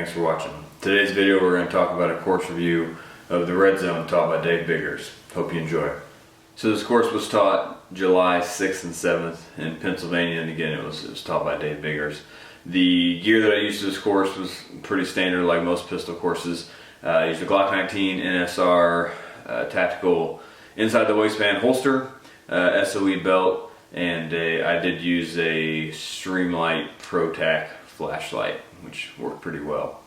thanks for watching. Today's video we're going to talk about a course review of the Red Zone taught by Dave Biggers. Hope you enjoy. So this course was taught July 6th and 7th in Pennsylvania, and again it was taught by Dave Biggers. The gear that I used for this course was pretty standard like most pistol courses. I used a Glock 19 NSR tactical inside the waistband holster, SOE belt, and I did use a Streamlight ProTac flashlight, which worked pretty well.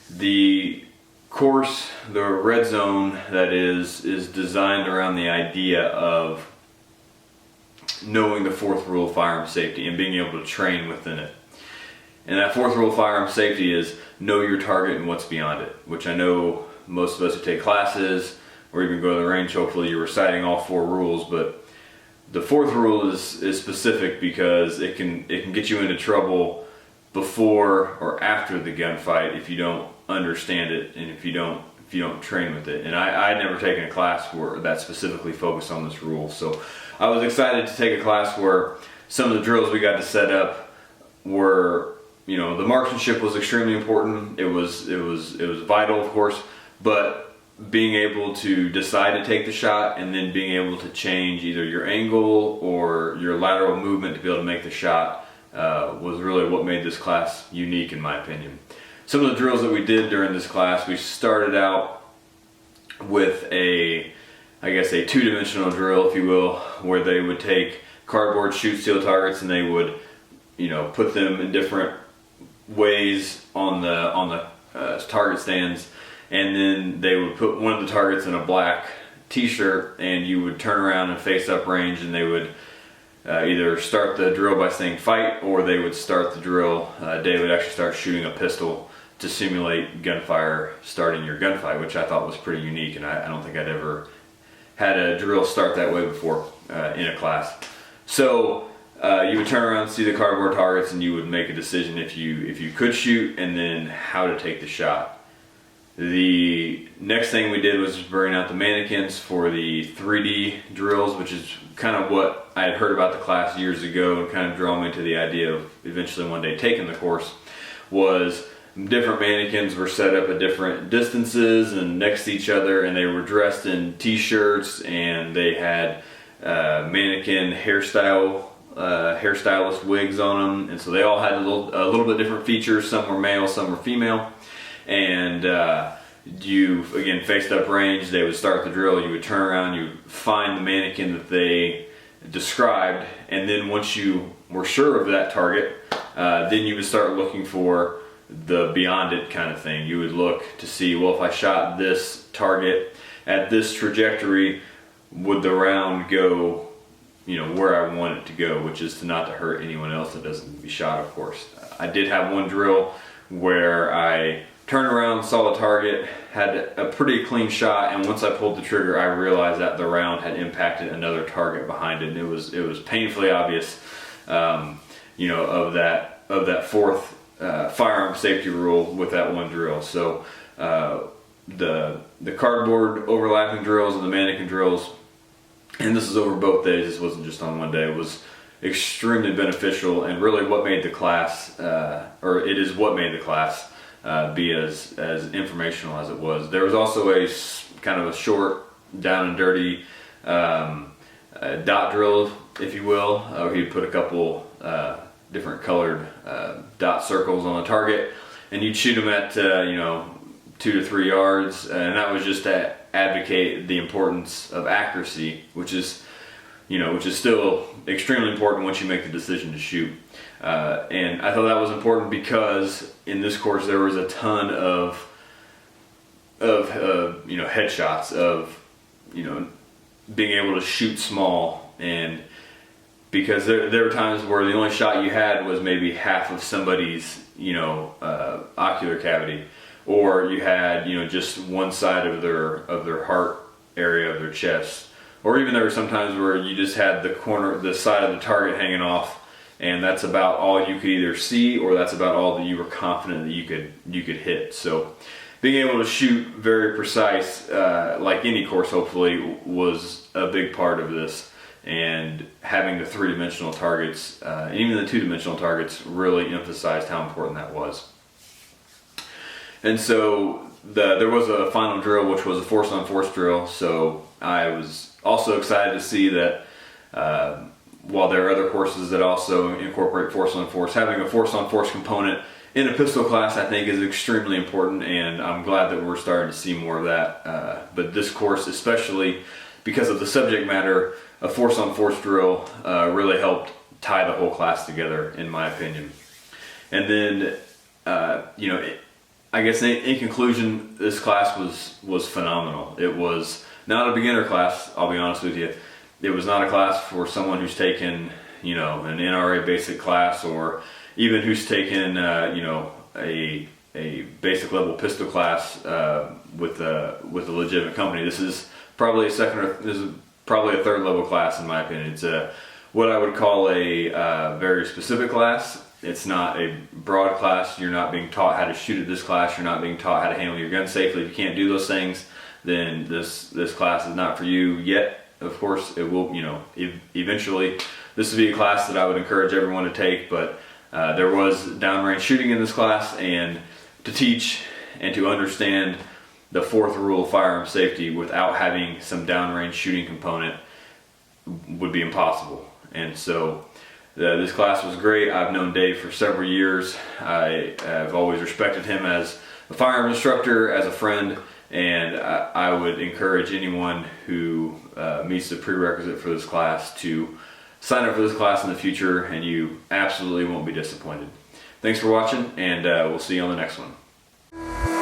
The course, the Red Zone, that is designed around the idea of knowing the fourth rule of firearm safety and being able to train within it. And that fourth rule of firearm safety is know your target and what's beyond it, which I know most of us who take classes or even go to the range, hopefully you're reciting all four rules, but the fourth rule is specific because it can get you into trouble before or after the gunfight if you don't understand it and if you don't train with it. And I had never taken a class where that specifically focused on this rule, so I was excited to take a class where some of the drills we got to set up were, you know, the marksmanship was extremely important. It was vital, of course, but being able to decide to take the shot and then being able to change either your angle or your lateral movement to be able to make the shot was really what made this class unique, in my opinion. Some of the drills that we did during this class, we started out with I guess a two-dimensional drill, if you will, where they would take cardboard shoot steel targets and they would, you know, put them in different ways on the target stands, and then they would put one of the targets in a black t-shirt and you would turn around and face up range, and they would either start the drill by saying fight, or they would start the drill, Dave would actually start shooting a pistol to simulate gunfire starting your gunfight, which I thought was pretty unique, and I don't think I'd ever had a drill start that way before in a class. So you would turn around, see the cardboard targets, and you would make a decision if you could shoot and then how to take the shot. The next thing we did was bring out the mannequins for the 3D drills, which is kind of what I had heard about the class years ago and kind of drawn me to the idea of eventually one day taking the course. Was different mannequins were set up at different distances and next to each other, and they were dressed in t-shirts, and they had mannequin hairstylist wigs on them, and so they all had a little bit different features. Some were male, some were female, and you again faced up range. They would start the drill, you would turn around, you would find the mannequin that they described, and then once you were sure of that target, then you would start looking for the beyond it kind of thing. You would look to see, well, if I shot this target at this trajectory, would the round go, you know, where I want it to go, which is to not to hurt anyone else that doesn't be shot, of course. I did have one drill where I turned around, saw the target, had a pretty clean shot, and once I pulled the trigger I realized that the round had impacted another target behind it, and it was painfully obvious, you know, of that fourth firearm safety rule with that one drill. So the cardboard overlapping drills and the mannequin drills, and this is over both days, this wasn't just on one day, it was extremely beneficial, and really what made the class, or it is what made the class be as informational as it was. There was also a kind of a short, down and dirty dot drill, if you will, where he'd put a couple different colored dot circles on a target, and you'd shoot them at you know, 2 to 3 yards, and that was just to advocate the importance of accuracy, which is still extremely important once you make the decision to shoot. And I thought that was important because in this course there was a ton of you know, headshots, of, you know, being able to shoot small, and because there were times where the only shot you had was maybe half of somebody's, you know, ocular cavity, or you had, you know, just one side of their heart area of their chest, or even there were some times where you just had the side of the target hanging off, and that's about all you could either see, or that's about all that you were confident that you could hit. So being able to shoot very precise, like any course hopefully, was a big part of this. And having the three-dimensional targets, and even the two-dimensional targets, really emphasized how important that was. And so there was a final drill, which was a force on force drill. So I was also excited to see that while there are other courses that also incorporate force on force, having a force on force component in a pistol class I think is extremely important, and I'm glad that we're starting to see more of that. But this course, especially because of the subject matter, a force on force drill really helped tie the whole class together, in my opinion. And then, I guess in conclusion, this class was phenomenal. It was not a beginner class, I'll be honest with you. It was not a class for someone who's taken, an NRA basic class, or even who's taken, a basic level pistol class with a legitimate company. This is probably a third level class, in my opinion. It's what I would call a very specific class. It's not a broad class. You're not being taught how to shoot at this class. You're not being taught how to handle your gun safely. If you can't do those things, then this class is not for you yet. Of course, it will, eventually this would be a class that I would encourage everyone to take, but there was downrange shooting in this class, and to teach and to understand the fourth rule of firearm safety without having some downrange shooting component would be impossible. And so this class was great. I've known Dave for several years. I've always respected him as a firearm instructor, as a friend, and I would encourage anyone who meets the prerequisite for this class to sign up for this class in the future, and you absolutely won't be disappointed. Thanks for watching, and we'll see you on the next one.